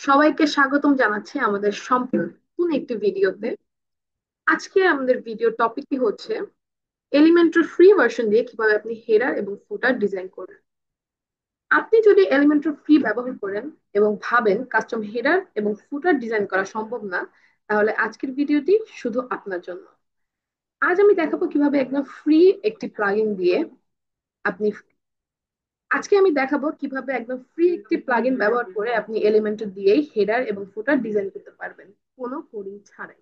সবাইকে স্বাগতম জানাচ্ছি আমাদের সম্পূর্ণ একটি ভিডিওতে। আজকে আমাদের ভিডিও টপিকটি হচ্ছে এলিমেন্টর ফ্রি ভার্সন দিয়ে কিভাবে আপনি হেডার এবং ফুটার ডিজাইন করবেন। আপনি যদি এলিমেন্টর ফ্রি ব্যবহার করেন এবং ভাবেন কাস্টম হেডার এবং ফুটার ডিজাইন করা সম্ভব না, তাহলে আজকের ভিডিওটি শুধু আপনার জন্য। আজ আমি দেখাবো কিভাবে একদম ফ্রি একটি প্লাগইন দিয়ে আপনি আজকে আমি দেখাবো কিভাবে একদম ফ্রি একটি প্লাগইন ব্যবহার করে আপনি এলিমেন্টর দিয়েই হেডার এবং ফুটার ডিজাইন করতে পারবেন কোনো কোডিং ছাড়াই।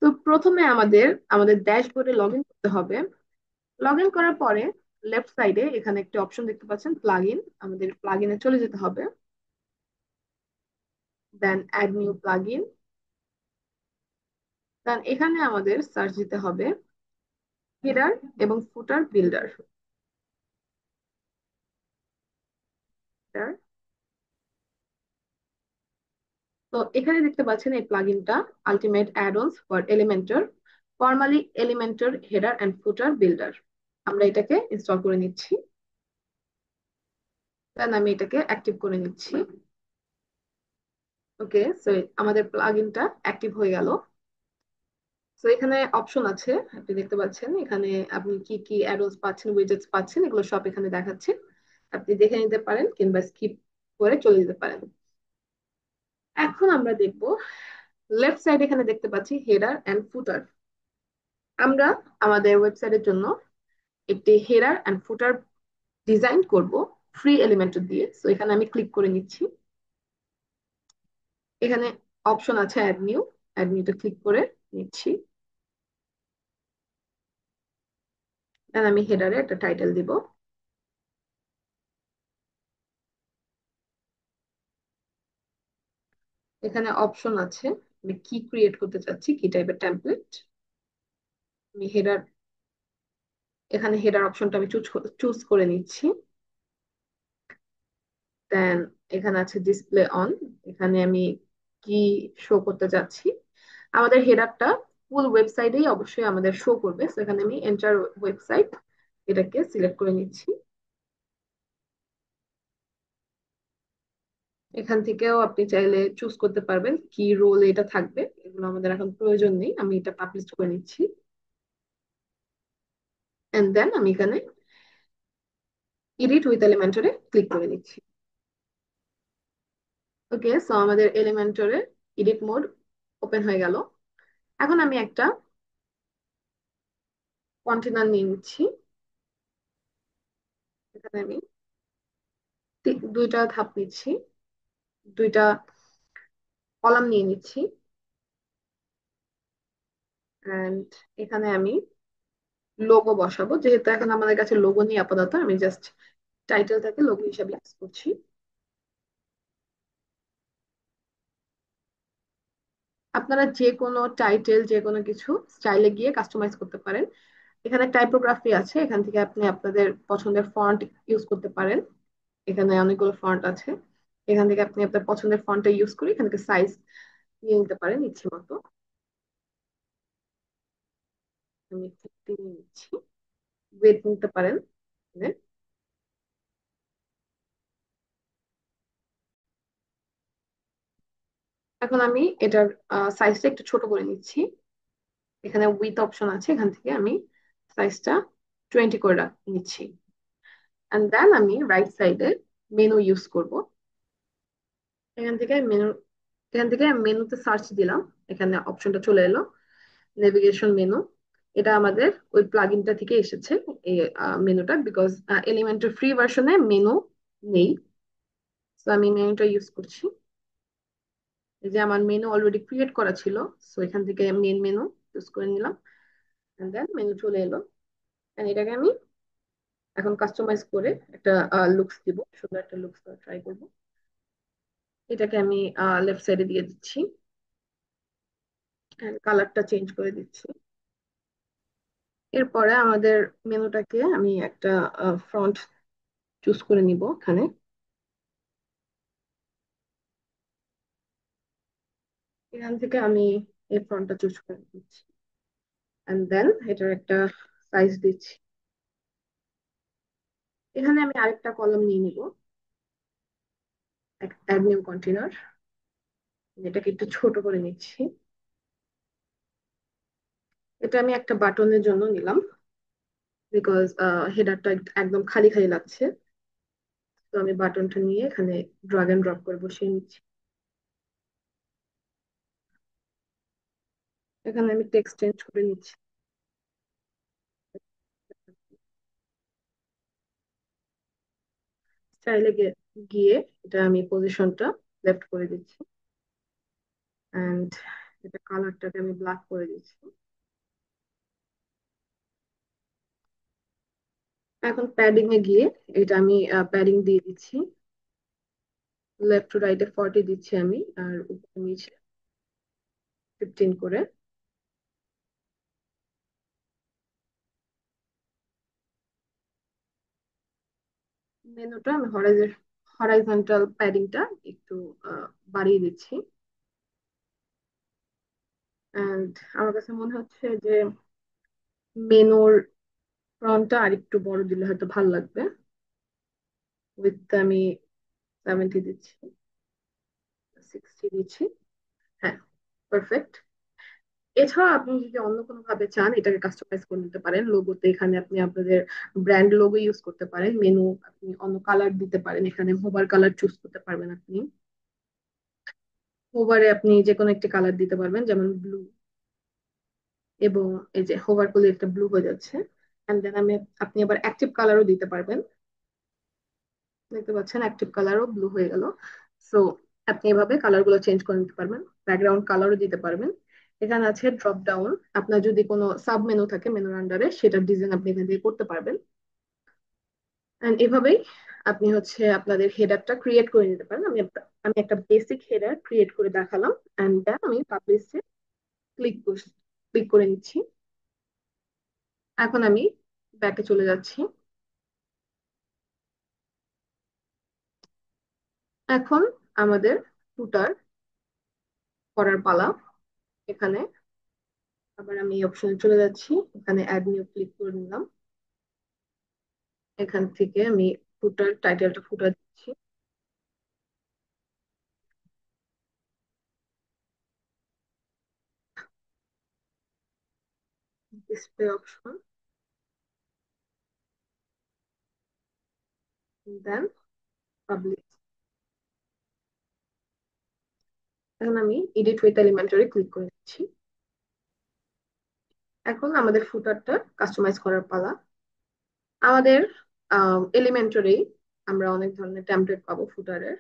তো প্রথমে আমাদের আমাদের ড্যাশবোর্ডে লগ ইন করতে হবে। লগ ইন করার পরে লেফট সাইডে এখানে একটি অপশন দেখতে পাচ্ছেন প্লাগইন। আমাদের প্লাগইনে চলে যেতে হবে, দেন অ্যাড নিউ প্লাগইন। দেন এখানে আমাদের সার্চ দিতে হবে হেডার এবং ফুটার বিল্ডার। তো এখানে দেখতে পাচ্ছেন এই প্লাগইনটা ultimate add ons for Elementor, formally Elementor header and footer builder. আমরা এটাকে ইনস্টল করে নিচ্ছি, দেন আমি এটাকে অ্যাক্টিভ করে নিচ্ছি। ওকে, সো আমাদের প্লাগইনটা অ্যাক্টিভ হয়ে গেল। সো এখানে অপশন আছে, আপনি দেখতে পাচ্ছেন এখানে আপনি কি কি অ্যাডোস পাচ্ছেন, উইজেটস পাচ্ছেন, এগুলো সব এখানে দেখাচ্ছে। আপনি দেখে নিতে পারেন কিংবা স্কিপ করে চলে যেতে পারেন। এখন আমরা দেখব লেফট সাইড, এখানে দেখতে পাচ্ছি হেডার এন্ড ফুটার। আমরা আমাদের ওয়েবসাইটের জন্য একটি হেডার এন্ড ফুটার ডিজাইন করব ফ্রি এলিমেন্টর দিয়ে। সো এখানে আমি ক্লিক করে নিচ্ছি। এখানে অপশন আছে অ্যাড নিউ, অ্যাড নিউতে ক্লিক করে নিচ্ছি। দেন আমি হেডারে একটা টাইটেল দিব। এখানে অপশন আছে আমি কি ক্রিয়েট করতে চাচ্ছি, কি টাইপের টেমপ্লেট। আমি হেডার, এখানে হেডার অপশনটা আমি চুজ করে নিচ্ছি। দেন এখানে আছে ডিসপ্লে অন, এখানে আমি কি শো করতে চাচ্ছি। আমাদের হেডারটা ফুল ওয়েবসাইটেই অবশ্যই আমাদের শো করবে, তো এখানে আমি এন্টার ওয়েবসাইট এটাকে সিলেক্ট করে নিচ্ছি। এখান থেকেও আপনি চাইলে চুজ করতে পারবেন কি রোল এটা থাকবে, এগুলো আমাদের এখন প্রয়োজন নেই, আমি এটা পাবলিশ করে নিচ্ছি। এন্ড দেন আমি এখানে এডিট উইথ এলিমেন্টরে ক্লিক করে নিচ্ছি। ওকে, সো আমাদের এলিমেন্টরে এডিট মোড ওপেন হয়ে গেল। এখন আমি একটা কন্টেনার নিয়ে নিচ্ছি। এখানে আমি দুইটা ধাপ নিচ্ছি, দুইটা কলাম নিয়ে নিচ্ছি। এন্ড এখানে আমি লোগো বসাবো, যেহেতু এখন আমাদের কাছে লোগো নেই আপাতত, আমি জাস্ট টাইটেলটাকে লোগো হিসাবে ইউজ করছি। আপনারা যে কোনো টাইটেল, যে কোনো কিছু স্টাইলে গিয়ে কাস্টমাইজ করতে পারেন। এখানে টাইপোগ্রাফি আছে, এখান থেকে আপনি আপনাদের পছন্দের ফন্ট ইউজ করতে পারেন। এখানে অনেকগুলো ফন্ট আছে, এখান থেকে আপনি আপনার পছন্দের ফন্টটা ইউজ করে এখান থেকে সাইজ নিয়ে নিতে পারেন ইচ্ছে মতো। আমি 50 নিয়ে নিচ্ছি, ওয়েট নিতে পারেন। হ্যাঁ, এখন আমি এটার সাইজটা একটু ছোট করে নিচ্ছি। এখানে উইথ অপশন আছে, এখান থেকে আমি সাইজটা 20 করে নিচ্ছি। এন্ড দেন আমি রাইট সাইডে মেনু ইউজ করব। এখান থেকে মেনু, এখান থেকে মেনুতে সার্চ দিলাম, এখানে অপশনটা চলে এলো নেভিগেশন মেনু। এটা আমাদের ওই প্লাগইনটা থেকে এসেছে এই মেনুটা, বিকজ এলিমেন্টের ফ্রি ভার্সনে মেনু নেই। তো আমি মেনুটা ইউজ করছি। এই যে আমার মেনু অলরেডি ক্রিয়েট করা ছিল, সো এখান থেকে মেন মেনু ইউজ করে নিলাম। দেন মেনু চলে এলো। And এটাকে আমি এখন কাস্টমাইজ করে একটা লুকস দিব, সুন্দর একটা লুকস ট্রাই করব। এটাকে আমি লেফট সাইডে দিয়ে দিচ্ছি, কালারটা চেঞ্জ করে দিচ্ছি। এরপরে আমাদের মেনুটাকে আমি একটা ফ্রন্ট চুজ করে নিব এখানে। এখান থেকে আমি এই ফ্রন্টটা চুজ করে দিচ্ছি। এন্ড দেন এটার একটা সাইজ দিচ্ছি। এখানে আমি আরেকটা কলাম নিয়ে নিব, অ্যাড নিউ কন্টেনার। এটাকে একটু ছোট করে নিচ্ছি। এটা আমি একটা বাটনের জন্য নিলাম, বিকজ হেডারটা একদম খালি খালি লাগছে। তো আমি বাটনটা নিয়ে এখানে ড্রাগ এন্ড ড্রপ করে বসিয়ে নিচ্ছি। এখানে আমি টেক্সট চেঞ্জ করে নিচ্ছি। স্টাইলে গিয়ে এটা আমি পজিশনটা লেফট করে দিচ্ছি, এন্ড এটা কালারটাকে আমি ব্ল্যাক করে দিচ্ছি। এখন প্যাডিং এ গিয়ে এটা আমি প্যাডিং দিয়ে দিচ্ছি। লেফট টু রাইটে 40 দিচ্ছি আমি, আর উপরে নিচে 15 করে। মেনুটা আমি হরাইজন্টাল প্যাডিংটা একটু বাড়িয়ে দিচ্ছি। এন্ড আমার কাছে মনে হচ্ছে যে মেনুর ফ্রন্টটা আর একটু বড় দিলে হয়তো ভালো লাগবে। উইথ আমি 70 দিচ্ছি, 60 দিচ্ছি। হ্যাঁ, পারফেক্ট। এছাড়া আপনি যদি অন্য কোনো ভাবে চান এটাকে কাস্টমাইজ করে নিতে পারেন। লোগোতে এখানে আপনি আপনাদের ব্র্যান্ড লোগো ইউজ করতে পারেন। মেনু আপনি অন্য কালার দিতে পারেন, এখানে হোভার কালার চুজ করতে পারবেন আপনি। হোভারে আপনি যে কোনো একটি কালার দিতে পারবেন, যেমন ব্লু। এবং এই যে হোভার করলে একটা ব্লু হয়ে যাচ্ছে। এন্ড দেন আপনি আবার অ্যাক্টিভ কালারও দিতে পারবেন। দেখতে পাচ্ছেন অ্যাক্টিভ কালারও ব্লু হয়ে গেল। সো আপনি এভাবে কালার গুলো চেঞ্জ করে নিতে পারবেন। ব্যাকগ্রাউন্ড কালারও দিতে পারবেন। এখানে আছে ড্রপ ডাউন, আপনার যদি কোনো সাব মেনু থাকে মেনুর আন্ডারে সেটার ডিজাইন আপনি এখান থেকে করতে পারবেন। এন্ড এভাবেই আপনি হচ্ছে আপনাদের হেডারটা ক্রিয়েট করে নিতে পারেন। আমি একটা বেসিক হেডার ক্রিয়েট করে দেখালাম। এন্ড দেন আমি পাবলিশে ক্লিক ক্লিক করে নিচ্ছি। এখন আমি ব্যাকে চলে যাচ্ছি। এখন আমাদের ফুটার করার পালা। এখানে আবার আমি এই অপশনে চলে যাচ্ছি, এখানে অ্যাড নিউ ক্লিক করে নিলাম। এখান থেকে আমি ফুটার টাইটেলটা ফুটার দিচ্ছি। ডিসপ্লে অপশন, দেন পাবলিশ। এখন আমি এডিট উইথ এলিমেন্টরি ক্লিক করে দিচ্ছি। এখন আমাদের ফুটারটা কাস্টমাইজ করার পালা। আমাদের এলিমেন্টরি আমরা অনেক ধরনের টেমপ্লেট পাবো ফুটারের,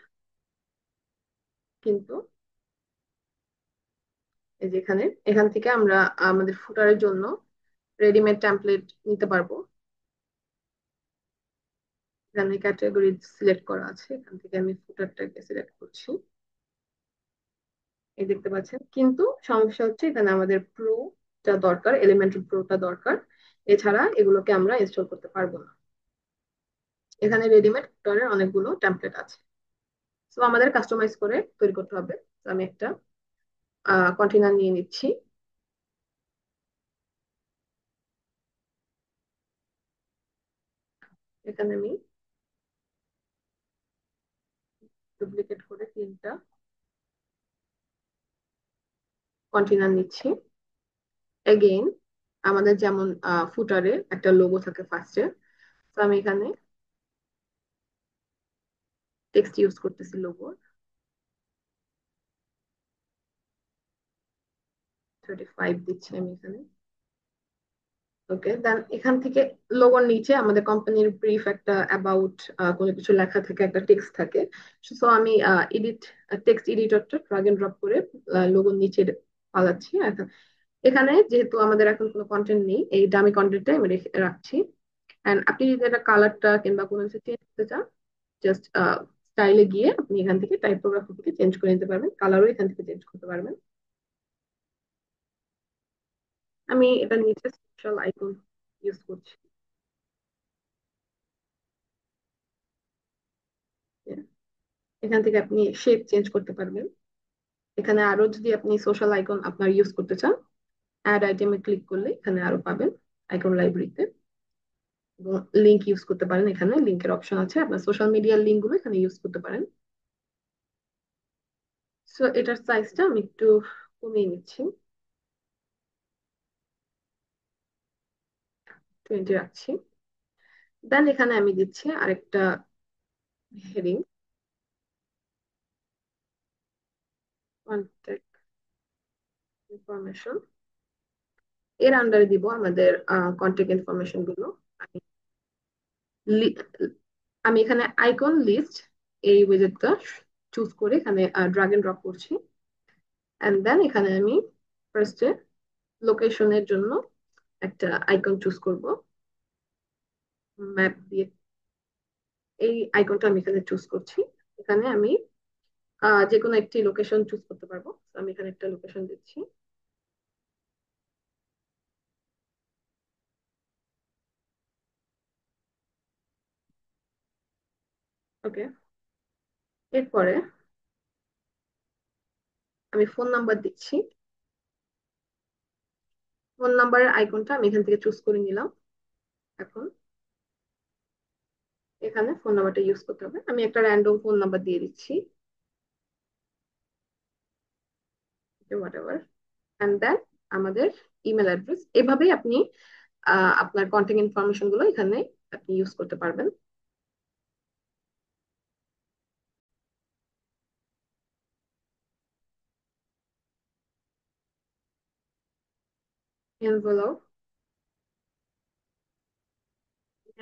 কিন্তু এই যে এখান থেকে আমরা আমাদের ফুটারের জন্য রেডিমেড টেমপ্লেট নিতে পারবো। এখানে ক্যাটাগরি সিলেক্ট করা আছে, এখান থেকে আমি ফুটারটাকে সিলেক্ট করছি। এই দেখতে পাচ্ছেন, কিন্তু সমস্যা হচ্ছে এখানে আমাদের প্রোটা দরকার, এলিমেন্টরি প্রোটা দরকার। এছাড়া এগুলোকে আমরা ইনস্টল করতে পারবো না। এখানে রেডিমেড ফুটারের অনেকগুলো টেমপ্লেট আছে। তো আমাদের কাস্টমাইজ করে তৈরি করতে হবে। তো আমি একটা কন্টেনার নিয়ে নিচ্ছি। এখানে আমি ডুপ্লিকেট করে 3টা কন্টেনার নিচ্ছি। এগেইন আমাদের যেমন ফুটারে একটা লোগো থাকে ফার্স্টে, তো আমি এখানে টেক্সট ইউজ করতেছি লোগো। 35 দিচ্ছি আমি এখানে। ওকে, দেন এখান থেকে লোগোর নিচে আমাদের কোম্পানির ব্রিফ, একটা অ্যাবাউট কোনো কিছু লেখা থাকে, একটা টেক্সট থাকে। সো আমি এডিট টেক্সট এডিটরটা ড্রাগ এন্ড ড্রপ করে লোগোর নিচে পালাচ্ছি। এখন এখানে যেহেতু আমাদের এখন কোনো কন্টেন্ট নেই, এই ডামি কন্টেন্টটা আমি রাখছি। এন্ড আপনি যদি এটা কালারটা কিংবা কোনো কিছু চেঞ্জ করতে চান, জাস্ট স্টাইলে গিয়ে আপনি এখান থেকে টাইপোগ্রাফি থেকে চেঞ্জ করে নিতে পারবেন, কালারও এখান থেকে চেঞ্জ করতে পারবেন। আমি এটা নিচে সোশ্যাল আইকন ইউজ করছি। এখান থেকে আপনি শেপ চেঞ্জ করতে পারবেন। এখানে আরো যদি আপনি সোশ্যাল আইকন আপনার ইউজ করতে চান, অ্যাড আইটেমে ক্লিক করলে এখানে আরো পাবেন আইকন লাইব্রেরিতে। এবং লিঙ্ক ইউজ করতে পারেন, এখানে লিঙ্কের অপশন আছে, আপনার সোশ্যাল মিডিয়ার লিঙ্ক গুলো এখানে ইউজ করতে পারেন। সো এটার সাইজটা আমি একটু কমিয়ে নিচ্ছি, 20 রাখছি। দেন এখানে আমি দিচ্ছি আরেকটা হেডিং, কন্ট্যাক্ট ইনফরমেশন। এর আন্ডারে দিব আমাদের কন্ট্যাক্ট ইনফরমেশন গুলো। আমি লি- আমি এখানে আইকন লিস্ট এই উইজেটটা চুজ করে এখানে ড্রাগ এন্ড ড্রপ করছি। এন্ড দেন এখানে আমি ফার্স্টে লোকেশনের জন্য একটা আইকন চুজ করব, ম্যাপ দিয়ে। এই আইকনটা আমি এখানে চুজ করছি। এখানে আমি যে কোনো একটি লোকেশন চুজ করতে পারবো। তো আমি এখানে একটা লোকেশন দিচ্ছি। ওকে, এরপরে আমি ফোন নাম্বার দিচ্ছি। ফোন নাম্বারের আইকনটা আমি এখান থেকে চুজ করে নিলাম। এখন এখানে ফোন নাম্বারটা ইউজ করতে হবে, আমি একটা র্যান্ডম ফোন নাম্বার দিয়ে দিচ্ছি, হোয়াট এভার। অ্যান্ড দেন আমাদের ইমেল অ্যাড্রেস। এভাবেই আপনি আপনার কন্ট্যাক্ট ইনফরমেশন গুলো এখানে আপনি ইউজ করতে পারবেন। এনভেলপ,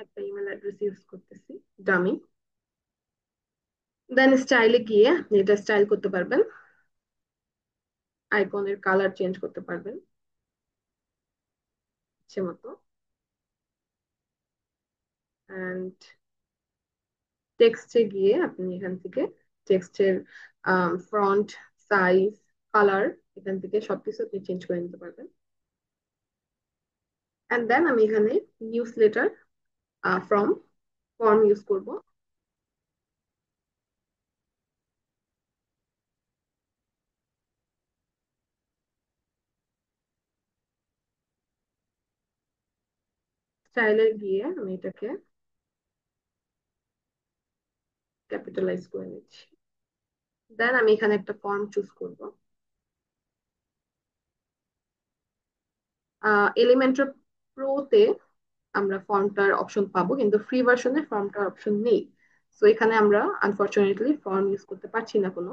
একটা ইমেল অ্যাড্রেস ইউজ করতেছি, ডামি। দেন স্টাইলে গিয়ে আপনি এটা স্টাইল করতে পারবেন, আইকনের কালার চেঞ্জ করতে পারবেন ইচ্ছে মতো। অ্যান্ড টেক্সটে গিয়ে আপনি এখান থেকে টেক্সটের ফ্রন্ট, সাইজ, কালার, এখান থেকে সবকিছু আপনি চেঞ্জ করে নিতে পারবেন। অ্যান্ড দেন আমি এখানে news letter from form use করব। স্টাইলে গিয়ে আমি এটাকে ক্যাপিটালাইজ করে নিচ্ছি। দেন আমি এখানে একটা ফর্ম চুজ করব। এলিমেন্টর প্রোতে আমরা ফর্মটার অপশন পাবো, কিন্তু ফ্রি ভার্সনে ফর্মটার অপশন নেই। সো এখানে আমরা আনফরচুনেটলি ফর্ম ইউজ করতে পারছি না কোনো।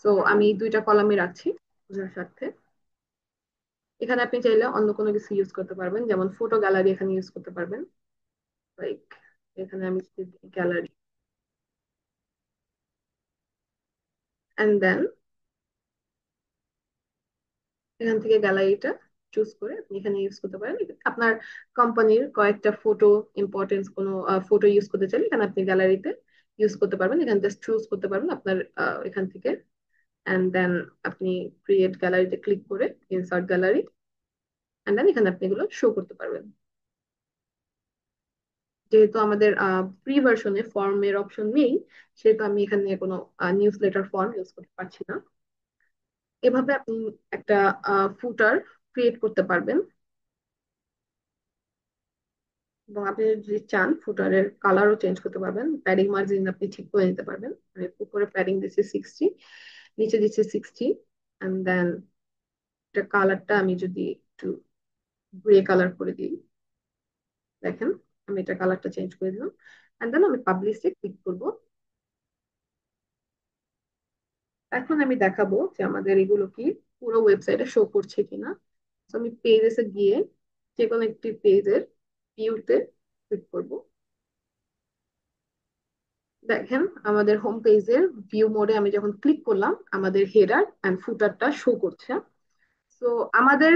সো আমি দুইটা কলামে রাখছি বোঝার সাথে। এখানে আপনি চাইলে অন্য কোনো কিছু ইউজ করতে পারবেন, যেমন ফটো গ্যালারি এখানে ইউজ করতে পারবেন। লাইক এখানে আমি গ্যালারি, এন্ড দেন এখান থেকে গ্যালারিটা চুজ করে আপনি এখানে ইউজ করতে পারেন। আপনার কোম্পানির কয়েকটা ফটো, ইম্পর্টেন্স কোনো ফটো ইউজ করতে চাইলে এখানে আপনি গ্যালারিতে ইউজ করতে পারবেন। এখানে জাস্ট চুজ করতে পারবেন আপনার এখান থেকে। এন্ড দেন আপনি ক্রিয়েট গ্যালারিতে ক্লিক করে ইনসার্ট গ্যালারি, এন্ড দেন এখানে আপনি এগুলো শো করতে পারবেন। যেহেতু আমাদের প্রি ভার্সনে ফর্মের অপশন নেই, সেহেতু আমি এখানে কোনো নিউজ লেটার ফর্ম ইউজ করতে পারছি না। এভাবে আপনি একটা ফুটার ক্রিয়েট করতে পারবেন। এবং আপনি যদি চান ফুটারের কালারও চেঞ্জ করতে পারবেন, প্যাডিং মার্জিন আপনি ঠিক করে নিতে পারবেন। আমি উপরে প্যাডিং দিচ্ছি 60, নিচে দিচ্ছি 60। এন্ড দেন এটা কালারটা আমি যদি একটু গ্রে কালার করে দিই, দেখেন আমি এটা কালারটা চেঞ্জ করে দিলাম। এন্ড দেন আমি পাবলিশে ক্লিক করব। এখন আমি দেখাবো যে আমাদের এগুলো কি পুরো ওয়েবসাইটে শো করছে কিনা। তো আমি পেজেসে গিয়ে যে কোনো একটি পেজের ভিউতে ক্লিক করব। দেখেন আমাদের হোম পেজের ভিউ মোডে আমি যখন ক্লিক করলাম আমাদের হেডার এন্ড ফুটারটা শো করছে। তো আমাদের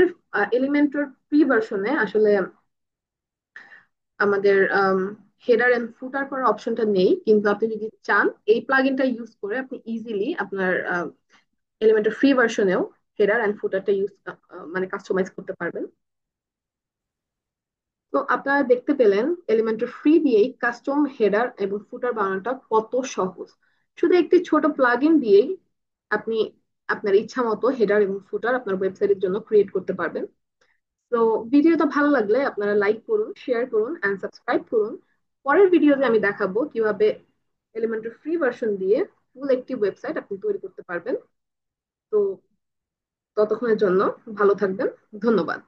এলিমেন্টর প্রি ভার্সনে আসলে আমাদের হেডার এন্ড ফুটার করার অপশনটা নেই, কিন্তু আপনি যদি চান এই প্লাগইনটা ইউজ করে আপনি ইজিলি আপনার এলিমেন্টর ফ্রি ভার্সনেও হেডার এন্ড ফুটারটা ইউজ মানে কাস্টমাইজ করতে পারবেন। তো আপনারা দেখতে পেলেন এলিমেন্টর ফ্রি দিয়েই কাস্টম হেডার এবং ফুটার বানানোটা কত সহজ। শুধু একটি ছোট প্লাগইন দিয়েই আপনি আপনার ইচ্ছা মতো হেডার এবং ফুটার আপনার ওয়েবসাইটের জন্য ক্রিয়েট করতে পারবেন। তো ভিডিওটা ভালো লাগলে আপনারা লাইক করুন, শেয়ার করুন এন্ড সাবস্ক্রাইব করুন। পরের ভিডিওতে আমি দেখাবো কিভাবে এলিমেন্টর ফ্রি ভার্সন দিয়ে ফুল একটি ওয়েবসাইট আপনি তৈরি করতে পারবেন। তো ততক্ষণের জন্য ভালো থাকবেন। ধন্যবাদ।